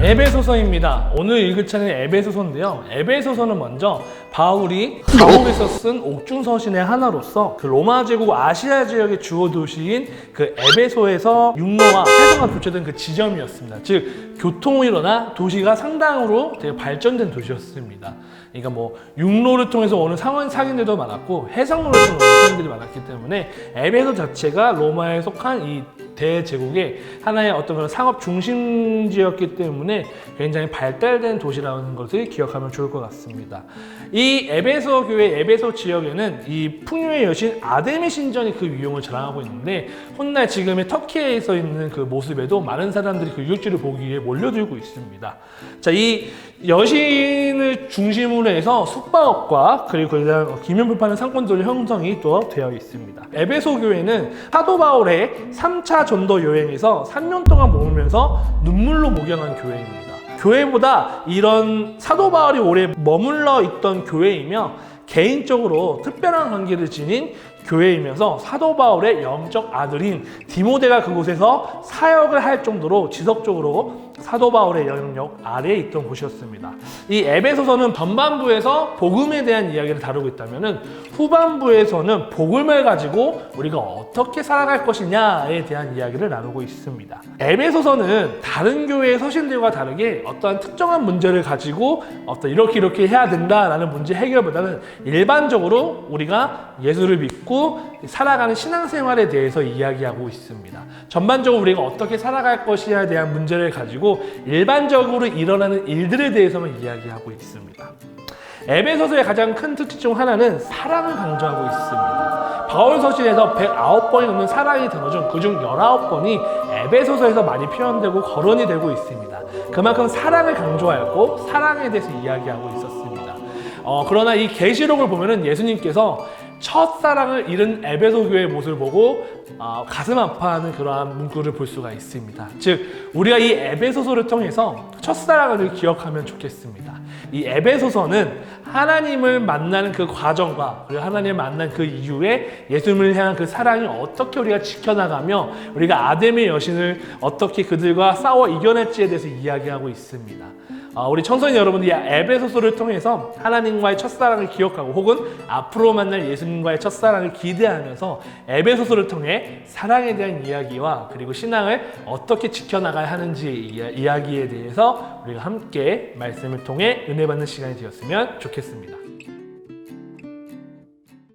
에베소서입니다. 오늘 읽을 차는 에베소서인데요. 에베소서는 먼저 바울이 감옥에서 쓴 옥중서신의 하나로서 그 로마 제국 아시아 지역의 주요 도시인 그 에베소에서 육로와 해성과 교체된 그 지점이었습니다. 즉 교통이 일어나 도시가 상당으로 되게 발전된 도시였습니다. 그러니까 뭐 육로를 통해서 오는 상인들도 많았고 해상로를 통해서 오는 상인들이 많았기 때문에 에베소 자체가 로마에 속한 이 대제국의 하나의 어떤 그런 상업 중심지였기 때문에 굉장히 발달된 도시라는 것을 기억하면 좋을 것 같습니다. 이 에베소 교회, 에베소 지역에는 이 풍요의 여신 아데미 신전이 그 위용을 자랑하고 있는데 훗날 지금의 터키에서 있는 그 모습에도 많은 사람들이 그 유적지를 보기 위해 몰려들고 있습니다. 자, 이 여신을 중심으로 해서 숙박업과 그리고 기념품 파는 상권들의 형성이 또 되어 있습니다. 에베소 교회는 사도 바울의 3차 전도 여행에서 3년 동안 머물면서 눈물로 목양한 교회입니다. 교회보다 이런 사도 바울이 오래 머물러 있던 교회이며 개인적으로 특별한 관계를 지닌 교회이면서 사도 바울의 영적 아들인 디모데가 그곳에서 사역을 할 정도로 지속적으로 사도 바울의 영역 아래에 있던 곳이었습니다. 이 에베소서는 전반부에서 복음에 대한 이야기를 다루고 있다면 후반부에서는 복음을 가지고 우리가 어떻게 살아갈 것이냐에 대한 이야기를 나누고 있습니다. 에베소서는 다른 교회의 서신들과 다르게 어떠한 특정한 문제를 가지고 이렇게 해야 된다라는 문제 해결보다는 일반적으로 우리가 예수를 믿고 살아가는 신앙생활에 대해서 이야기하고 있습니다. 전반적으로 우리가 어떻게 살아갈 것이냐에 대한 문제를 가지고 일반적으로 일어나는 일들에 대해서만 이야기하고 있습니다. 에베소서의 가장 큰 특징 중 하나는 사랑을 강조하고 있습니다. 바울 서신에서 109번이 넘는 사랑이 드러져 그중 19번이 에베소서에서 많이 표현되고 거론이 되고 있습니다. 그만큼 사랑을 강조하였고 사랑에 대해서 이야기하고 있었습니다. 그러나 이 계시록을 보면은 예수님께서 첫사랑을 잃은 에베소 교회의 모습을 보고 가슴 아파하는 그러한 문구를 볼 수가 있습니다. 즉 우리가 이 에베소서를 통해서 첫사랑을 기억하면 좋겠습니다. 이 에베소서는 하나님을 만나는 그 과정과 그리고 하나님을 만난 그 이후에 예수님을 향한 그 사랑이 어떻게 우리가 지켜나가며 우리가 아담의 여신을 어떻게 그들과 싸워 이겨냈지에 대해서 이야기하고 있습니다. 우리 청소년 여러분들이 에베소서를 통해서 하나님과의 첫사랑을 기억하고 혹은 앞으로 만날 예수님과의 첫사랑을 기대하면서 에베소서를 통해 사랑에 대한 이야기와 그리고 신앙을 어떻게 지켜나가야 하는지 이야기에 대해서 우리가 함께 말씀을 통해 은혜 받는 시간이 되었으면 좋겠습니다.